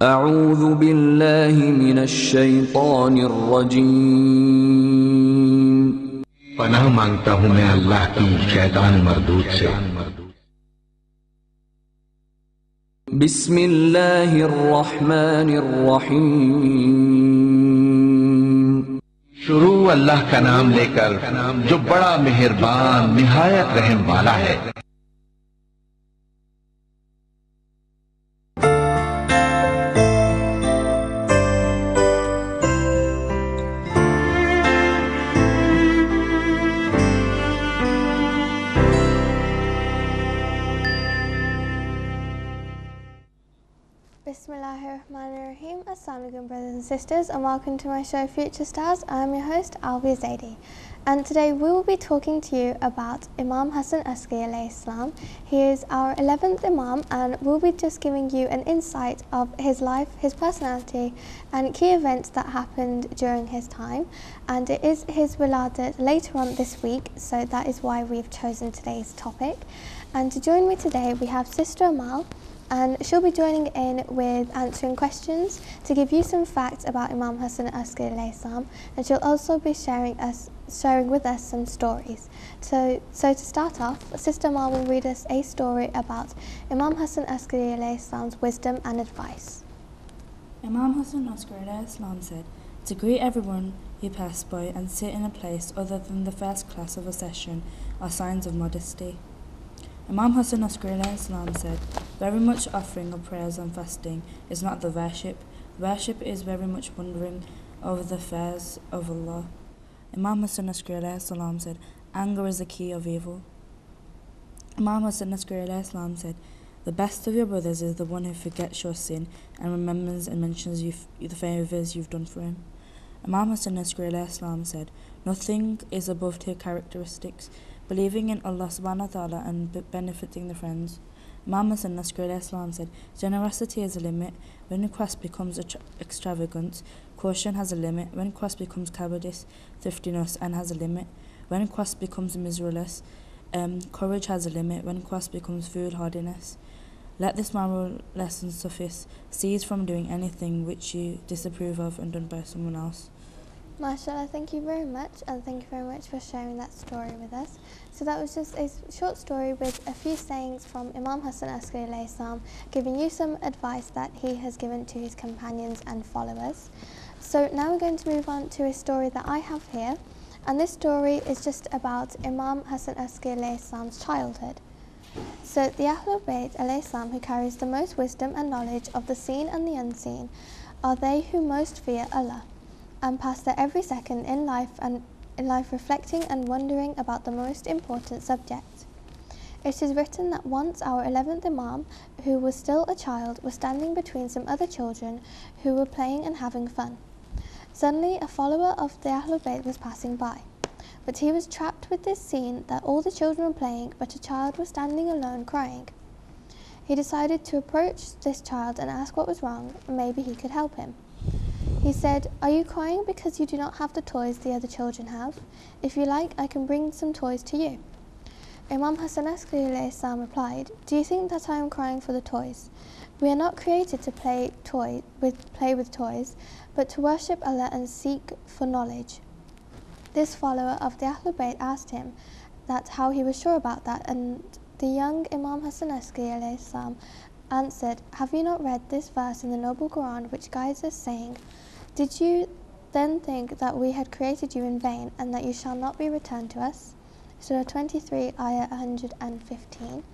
أعوذ بالله من الشيطان الرجيم पनाह मांगता हूँ मैं अल्लाह की शैतान मरदूद से। بسم الله الرحمن الرحيم शुरू अल्लाह का नाम लेकर जो बड़ा मेहरबान निहायत रहम वाला है। Bismillahirrahmanirrahim. Assalamu alaikum brothers and sisters, and welcome to my show Future Stars. I am your host Alvia Zaidi, and today we will be talking to you about Imam Hasan Askari alayhi salam. He is our 11th Imam, and we'll be just giving you an insight of his life, his personality and key events that happened during his time. And it is his wiladat later on this week, so that is why we've chosen today's topic. And to join me today we have Sister Amal, and she'll be joining in with answering questions to give you some facts about Imam Hasan Askari alayhi salam, and she'll also be sharing with us some stories. So to start off, Sister Amal will read us a story about Imam Hasan Askari alayhi salam's wisdom and advice. Imam Hasan Askari alayhi salam said, "To greet everyone you pass by and sit in a place other than the first class of a session are signs of modesty." Imam Hasan Askari alayhi salam said, "Very much offering of prayers and fasting is not the worship. Worship is very much wondering over the affairs of Allah." Imam Hasan Askari alayhi salam said, "Anger is the key of evil." Imam Hasan Askari alayhi salam said, "The best of your brothers is the one who forgets your sin and remembers and mentions the favours you've done for him." Imam Hasan Askari alayhi salam said, "Nothing is above two characteristics: believing in Allah subhanahu wa ta'ala and benefiting the friends." Imam Hasan Askari alayhi salam said, "Generosity has a limit when request becomes extravagance. Caution has a limit when request becomes cowardice. Thriftiness and has a limit when request becomes miserableness. Courage has a limit when request becomes foolhardiness. Let this moral lesson suffice. Cease from doing anything which you disapprove of and done by someone else." MashaAllah, thank you very much, and thank you very much for sharing that story with us. So that was just a short story with a few sayings from Imam Hasan Askari alayhi salam, giving you some advice that he has given to his companions and followers. So now we're going to move on to a story that I have here, and this story is just about Imam Hasan Askari alayhi salam's childhood. So the Ahlul Bayt alayhi salam, who carries the most wisdom and knowledge of the seen and the unseen, are they who most fear Allah and pass their every second in life reflecting and wondering about the most important subject. It is written that once our 11th Imam, who was still a child, was standing between some other children who were playing and having fun. Suddenly a follower of the Ahlul Bayt was passing by, but he was trapped with this scene that all the children were playing, but a child was standing alone crying. He decided to approach this child and ask what was wrong, and maybe he could help him. He said, "Are you crying because you do not have the toys the other children have? If you like, I can bring some toys to you." Imam Hasan Askari alayhi salam replied, "Do you think that I am crying for the toys? We are not created to play with toys, but to worship Allah and seek for knowledge." This follower of the Ahlul Bayt asked him that how he was sure about that, and the young Imam Hasan Askari alayhi salam answered, "Have you not read this verse in the noble Quran which guides us, saying, 'Did you then think that we had created you in vain, and that you shall not be returned to us?' Surah 23, Ayah 115.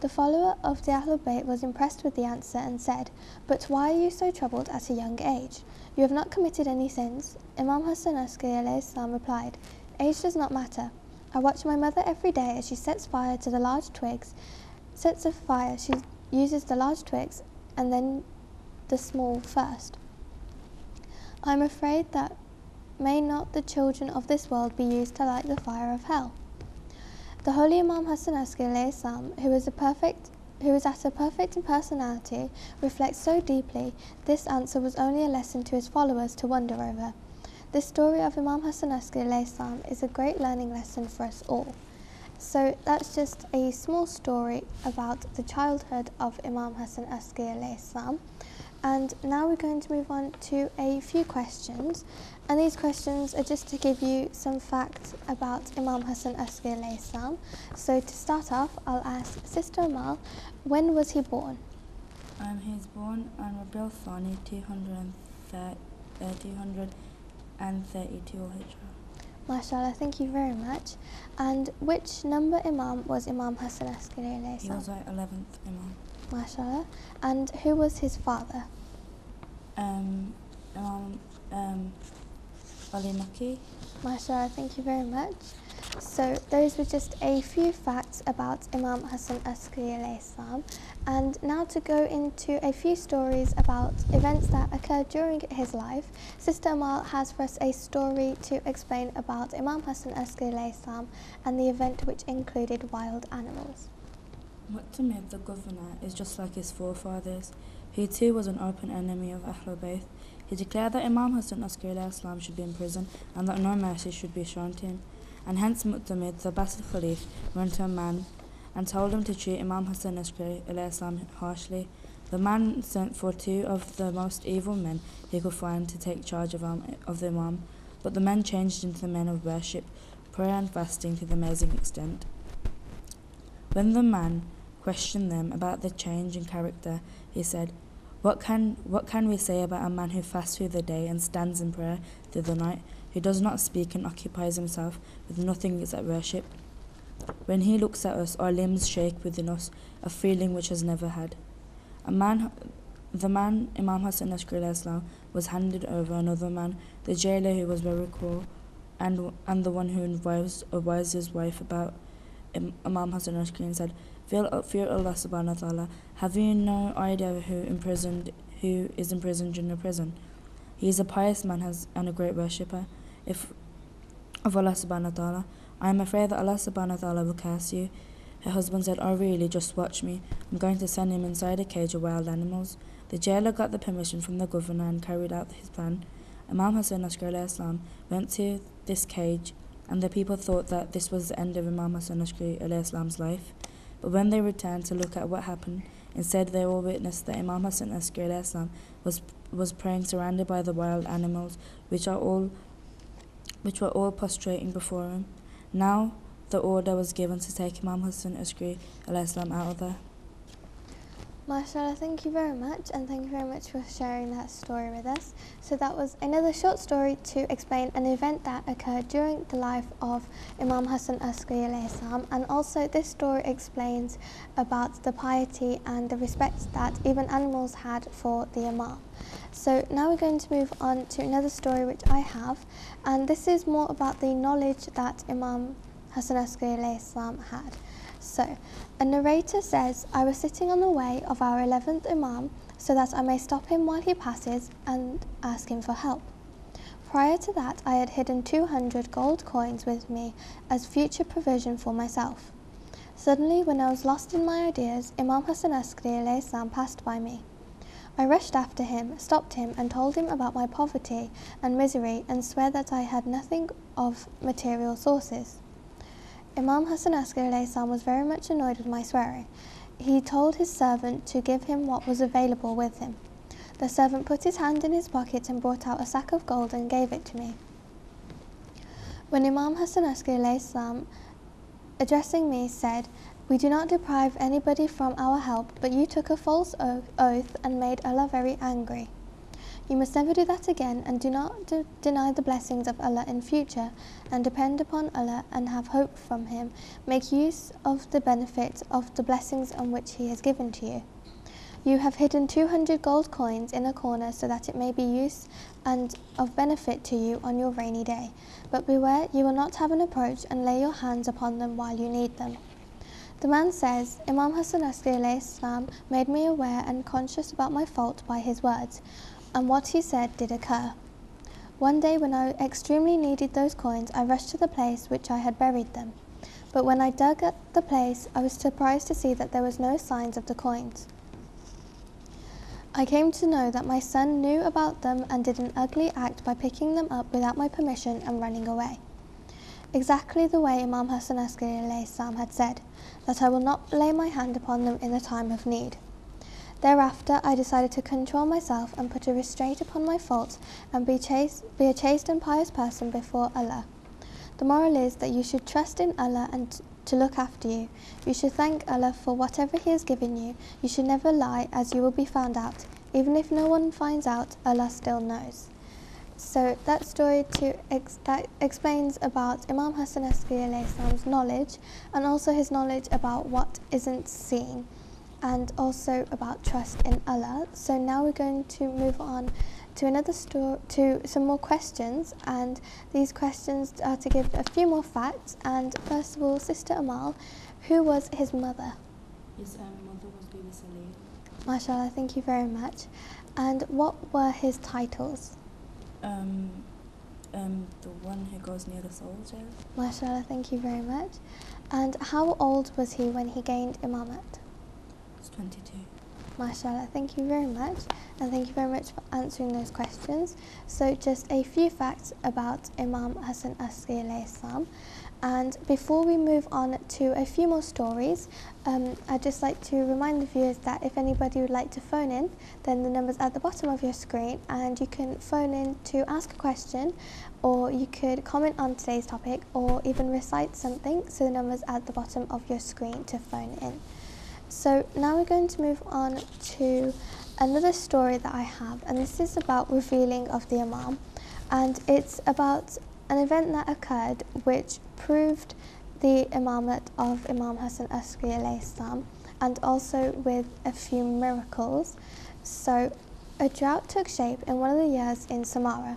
The follower of the Ahlul Bayt was impressed with the answer and said, "But why are you so troubled at a young age? You have not committed any sins." Imam Hasan Askari alayhi salam replied, "Age does not matter. I watch my mother every day as she sets fire to the large twigs. She uses the large twigs and then the small first. I am afraid that may not the children of this world be used to light the fire of hell." The holy Imam Hasan Askari alayhi salam, who is at a perfect in personality, reflects so deeply. This answer was only a lesson to his followers to wonder over. This story of Imam Hasan Askari alayhi salam is a great learning lesson for us all. So that's just a small story about the childhood of Imam Hasan Askari alayhi salam. And now we're going to move on to a few questions. And these questions are just to give you some facts about Imam Hassan Askari alayhi salam. So to start off, I'll ask Sister Amal, when was he born? He's born on Rabiul Thani 232 Hijrah. MashaAllah, thank you very much. And which number Imam was Imam Hassan Askari alayhi He salam? was our 11th Imam. MashaAllah. And who was his father? Imam Ali Makki. MashaAllah, thank you very much. So those were just a few facts about Imam Hassan Askari alayhi salam. And now to go into a few stories about events that occurred during his life, Sister Amal has for us a story to explain about Imam Hassan Askari alayhi salam and the event which included wild animals. Mu'tamid, the governor, is just like his forefathers. He too was an open enemy of Ahlul Bayt. He declared that Imam Hassan Askari alayhi salam should be in prison and that no mercy should be shown to him. And hence Mu'tamid, the Abbasid Khalif, went to a man and told him to treat Imam Hassan Askari alayhi salam harshly. The man sent for two of the most evil men he could find to take charge of the Imam, but the men changed into the men of worship, prayer and fasting to the amazing extent. When the man questioned them about the change in character, he said, What can we say about a man who fasts through the day and stands in prayer through the night, who does not speak and occupies himself with nothing except worship? When he looks at us, our limbs shake within us, a feeling which has never had. The man, Imam Hassan Askari alayhi salam, was handed over another man, the jailer who was very cruel, and the one who advised his wife about Imam Hassan Askari and said, Fear Allah subhanahu wa ta'ala, have you no idea who is imprisoned in a prison? He is a pious man and a great worshipper of Allah subhanahu wa ta'ala. I am afraid that Allah subhanahu wa ta'ala will curse you. Her husband said, Oh really, just watch me. I'm going to send him inside a cage of wild animals. The jailer got the permission from the governor and carried out his plan. Imam Hassan Askari alayhi salam went to this cage, and the people thought that this was the end of Imam Hassan Askari alayhi salam's life. But when they returned to look at what happened, instead they all witnessed that Imam Hassan Askari alayhi salam was praying surrounded by the wild animals, which were all prostrating before him. Now the order was given to take Imam Hassan Askari alayhi salam out of there. MashaAllah, thank you very much, and thank you very much for sharing that story with us. So that was another short story to explain an event that occurred during the life of Imam Hassan Askari alayhi salam, and also this story explains about the piety and the respect that even animals had for the Imam. So now we're going to move on to another story which I have, and this is more about the knowledge that Imam Hassan Askari alayhi salam had. So, a narrator says, I was sitting on the way of our 11th Imam so that I may stop him while he passes and ask him for help. Prior to that, I had hidden 200 gold coins with me as future provision for myself. Suddenly, when I was lost in my ideas, Imam Hassan Askari alayhi salam passed by me. I rushed after him, stopped him and told him about my poverty and misery and swear that I had nothing of material sources. Imam Hassan Askari alayhi salam was very much annoyed with my swearing. He told his servant to give him what was available with him. The servant put his hand in his pocket and brought out a sack of gold and gave it to me. When Imam Hassan Askari alayhi salam, addressing me, said, We do not deprive anybody from our help, but you took a false oath and made Allah very angry. You must never do that again, and do not deny the blessings of Allah in future, and depend upon Allah and have hope from Him. Make use of the benefit of the blessings on which He has given to you. You have hidden 200 gold coins in a corner so that it may be use and of benefit to you on your rainy day. But beware, you will not have an approach and lay your hands upon them while you need them. The man says, Imam Hassan Askari alayhi salam made me aware and conscious about my fault by his words, and what he said did occur. One day when I extremely needed those coins, I rushed to the place which I had buried them. But when I dug at the place, I was surprised to see that there was no signs of the coins. I came to know that my son knew about them and did an ugly act by picking them up without my permission and running away. Exactly the way Imam Hassan Askari alayhi salam had said, that I will not lay my hand upon them in the time of need. Thereafter, I decided to control myself and put a restraint upon my faults and be a chaste and pious person before Allah. The moral is that you should trust in Allah and to look after you. You should thank Allah for whatever He has given you. You should never lie, as you will be found out. Even if no one finds out, Allah still knows. So that story that explains about Imam Hasan Askari alayhi salam's knowledge, and also his knowledge about what isn't seen, and also about trust in Allah. So now we're going to move on to another to some more questions, and these questions are to give a few more facts. And first of all, Sister Amal, who was his mother? His mother was Bibi Salim. MashaAllah, thank you very much. And what were his titles? The one who goes near the soldier. MashaAllah, thank you very much. And how old was he when he gained Imamat? It's 22. MashaAllah, thank you very much, and thank you very much for answering those questions. So just a few facts about Imam Hasan Askari alayhi salam. And before we move on to a few more stories, I'd just like to remind the viewers that if anybody would like to phone in, then the number's at the bottom of your screen, and you can phone in to ask a question, or you could comment on today's topic, or even recite something. So the number's at the bottom of your screen to phone in. So now we're going to move on to another story that I have, and this is about revealing of the Imam, and it's about an event that occurred which proved the Imamat of Imam Hasan Askari alayhi salam, and also with a few miracles. So a drought took shape in one of the years in Samara.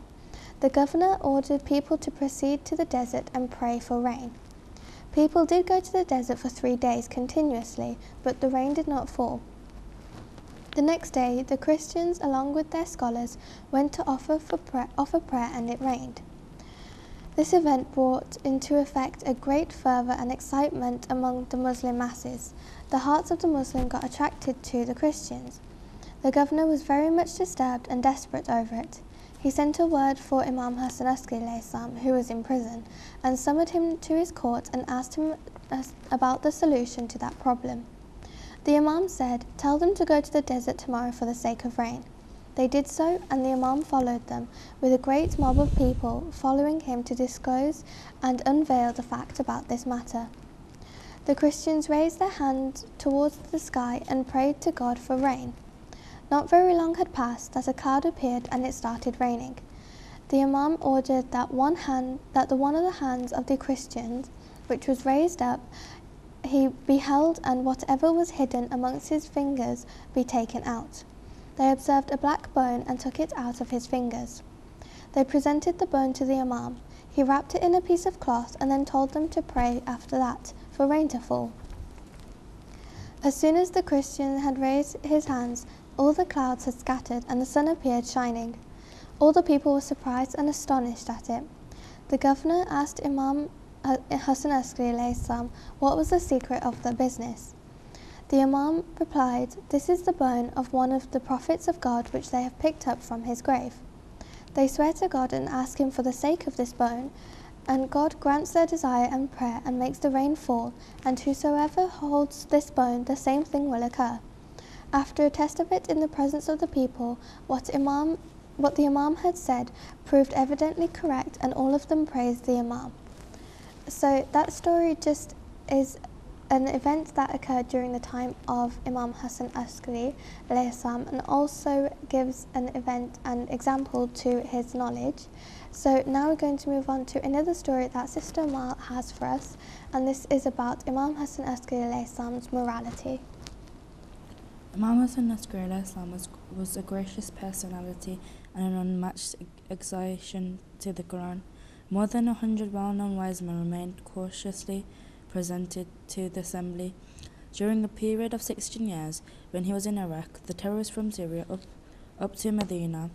The governor ordered people to proceed to the desert and pray for rain. People did go to the desert for 3 days continuously, but the rain did not fall. The next day, the Christians, along with their scholars, went to offer prayer, and it rained. This event brought into effect a great fervour and excitement among the Muslim masses. The hearts of the Muslims got attracted to the Christians. The governor was very much disturbed and desperate over it. He sent a word for Imam Hasan Askari alayhi salam, who was in prison, and summoned him to his court and asked him about the solution to that problem. The Imam said, "Tell them to go to the desert tomorrow for the sake of rain." They did so, and the Imam followed them, with a great mob of people following him to disclose and unveil the fact about this matter. The Christians raised their hands towards the sky and prayed to God for rain. Not very long had passed that a cloud appeared and it started raining. The Imam ordered that one of the hands of the Christians, which was raised up, he beheld, and whatever was hidden amongst his fingers be taken out. They observed a black bone and took it out of his fingers. They presented the bone to the Imam. He wrapped it in a piece of cloth and then told them to pray after that for rain to fall. As soon as the Christian had raised his hands, all the clouds had scattered and the sun appeared shining. All the people were surprised and astonished at it. The governor asked Imam Hasan Askari alayhi salam what was the secret of the business. The Imam replied, "This is the bone of one of the prophets of God which they have picked up from his grave. They swear to God and ask him for the sake of this bone, and God grants their desire and prayer and makes the rain fall, and whosoever holds this bone, the same thing will occur." After a test of it in the presence of the people, what the Imam had said proved evidently correct, and all of them praised the Imam. So that story just is an event that occurred during the time of Imam Hasan Askari alayhi salam, and also gives an event and example to his knowledge. So now we're going to move on to another story that Sister Amal has for us, and this is about Imam Hasan Askari alayhi salam's morality. Imam Hasan Askari alayhi salam was a gracious personality and an unmatched excitation to the Quran. More than 100 well-known wise men remained cautiously presented to the assembly. During a period of 16 years, when he was in Iraq, the terrorists from Syria up to Medina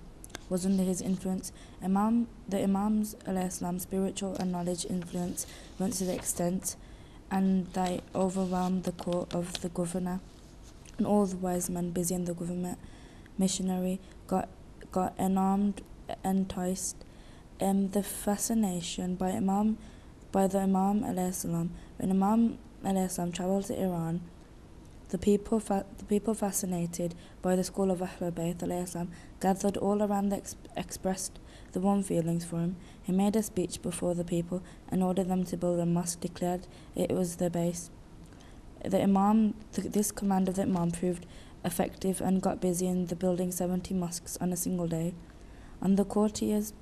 was under his influence. The Imam's alayhi salam spiritual and knowledge influence went to the extent and they overwhelmed the court of the governor, and all the wise men busy in the government missionary got enticed. The fascination by the Imam alayhi salam. When Imam alayhi salam travelled to Iran, The people fascinated by the school of Ahlul Bayt al-Islam gathered all around expressed the warm feelings for him. He made a speech before the people and ordered them to build a mosque, declared it was their base. This command of the Imam proved effective and got busy in the building 70 mosques on a single day. And the courtiers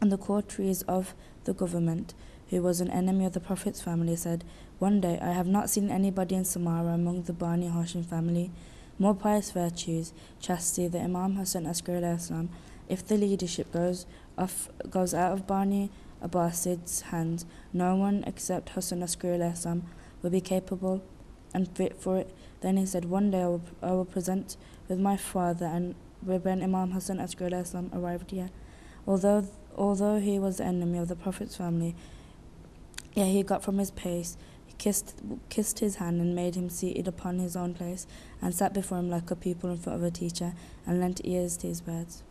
of the government, who was an enemy of the Prophet's family, said, "One day I have not seen anybody in Samara among the Bani Hashim family more pious virtues, chastity, the Imam Hasan Askari alayhi salam. If the leadership goes out of Bani Abbasid's hands, no one except Hasan Askari alayhi salam will be capable and fit for it." Then he said, "One day I will present with my father," and when Imam Hasan Askari alayhi salam arrived here, although he was the enemy of the Prophet's family, yet he got from his pace, kissed his hand and made him seated upon his own place, and sat before him like a pupil in front of a teacher, and lent ears to his words.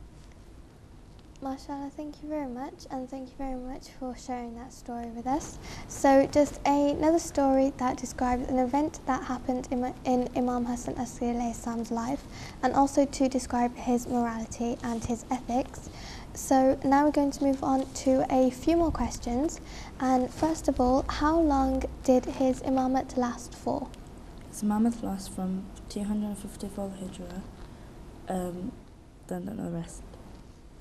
MashaAllah, thank you very much, and thank you very much for sharing that story with us. So just another story that describes an event that happened in Imam Hasan Askari alayhi salam's life, and also to describe his morality and his ethics. So now we're going to move on to a few more questions. And first of all, how long did his imamate last for? His imamate lasts from 254 Hijrah, then don't know the rest.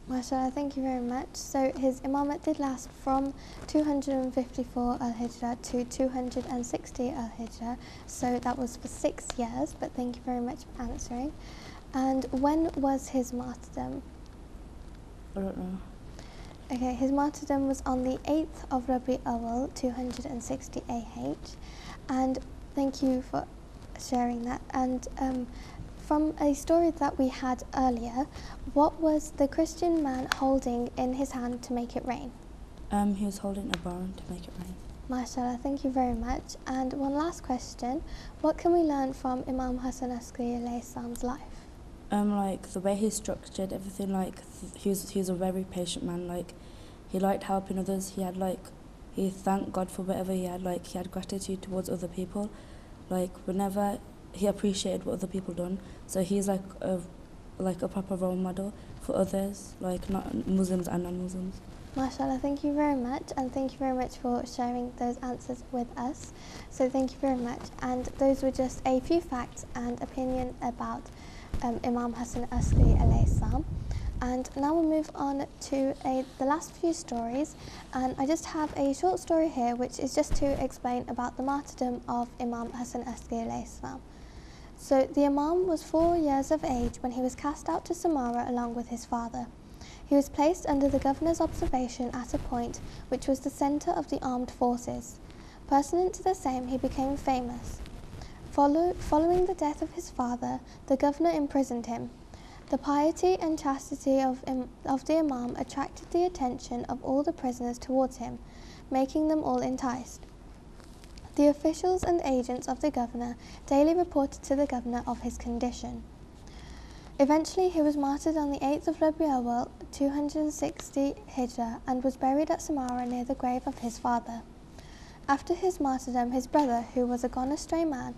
MashaAllah, thank you very much. So his imamate did last from 254 al-Hijrah to 260 al-Hijrah. So that was for 6 years, but thank you very much for answering. And when was his martyrdom? I don't know. Okay, his martyrdom was on the 8th of Rabi Awal, 260 AH. And thank you for sharing that. And from a story that we had earlier, what was the Christian man holding in his hand to make it rain? He was holding a barn to make it rain. MashaAllah, thank you very much. And one last question, what can we learn from Imam Hasan Askari alayhi salam's life? Like the way he structured everything, like he was a very patient man. Like he liked helping others. He thanked God for whatever he had. Like he had gratitude towards other people. Like whenever he appreciated what other people done. So he's like a proper role model for others, like not Muslims and non-Muslims. MashaAllah, thank you very much, and thank you very much for sharing those answers with us. So thank you very much. And those were just a few facts and opinion about Imam Hasan Askari alayhi salam. And now we'll move on to the last few stories, and I just have a short story here which is just to explain about the martyrdom of Imam Hasan Askari alayhi salam. So the Imam was 4 years of age when he was cast out to Samara along with his father. He was placed under the governor's observation at a point which was the centre of the armed forces. Pursuant to the same, he became famous. Following the death of his father, the governor imprisoned him. The piety and chastity of the Imam attracted the attention of all the prisoners towards him, making them all enticed. The officials and agents of the governor daily reported to the governor of his condition. Eventually, he was martyred on the 8th of Rabi Awal, 260 Hijrah, and was buried at Samara near the grave of his father. After his martyrdom, his brother, who was a gone-astray man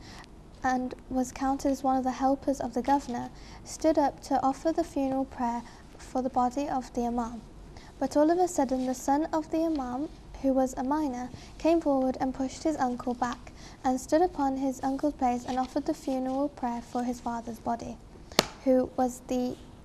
and was counted as one of the helpers of the governor, stood up to offer the funeral prayer for the body of the Imam. But all of a sudden, the son of the Imam, who was a minor, came forward and pushed his uncle back and stood upon his uncle's place and offered the funeral prayer for his father's body,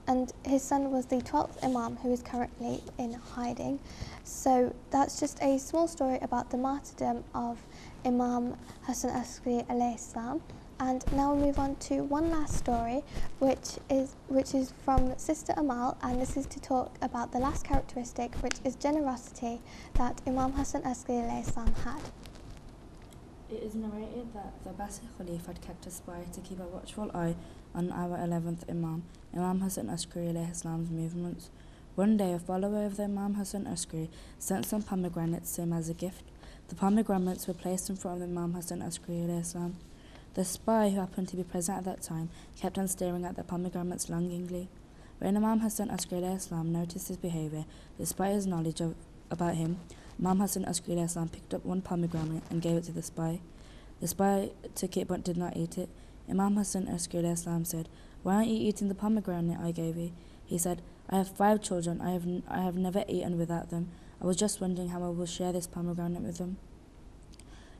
and his son was the 12th Imam, who is currently in hiding. So that's just a small story about the martyrdom of Imam Hasan Askari alayhi salam. And now we'll move on to one last story, which is from Sister Amal, and this is to talk about the last characteristic, which is generosity, that Imam Hasan Askari alayhi salam had. It is narrated that the Abbasi Khalif had kept a spy to keep a watchful eye on our 11th Imam, Imam Hasan Askari alayhi salam's movements. One day, a follower of the Imam Hasan Askari sent some pomegranates to him as a gift. The pomegranates were placed in front of Imam Hasan Askari alayhi salam. The spy, who happened to be present at that time, kept on staring at the pomegranates longingly. When Imam Hasan Askari alayhi salam noticed his behaviour, despite his knowledge about him, Imam Hasan Askari alayhi salam picked up one pomegranate and gave it to the spy. The spy took it but did not eat it. Imam Hassan askari Islam said, "Why aren't you eating the pomegranate I gave you?" He said, "I have 5 children. I have never eaten without them. I was just wondering how I will share this pomegranate with them."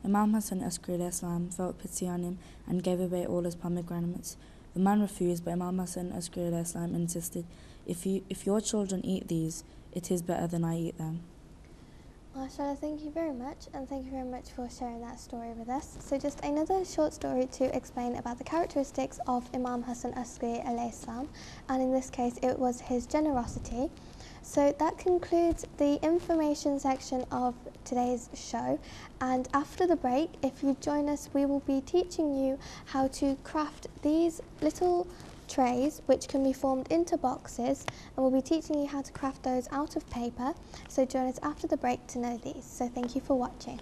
Imam Hassan askari Islam felt pity on him and gave away all his pomegranates. The man refused, but Imam Hassan askari Islam insisted, if your children eat these, it is better than I eat them." MashaAllah, thank you very much, and thank you very much for sharing that story with us. So just another short story to explain about the characteristics of Imam Hassan askari alayhi salam, and in this case it was his generosity. So that concludes the information section of today's show, and after the break, if you join us, we will be teaching you how to craft these little trays which can be formed into boxes, and we'll be teaching you how to craft those out of paper. So join us after the break to know these. So thank you for watching.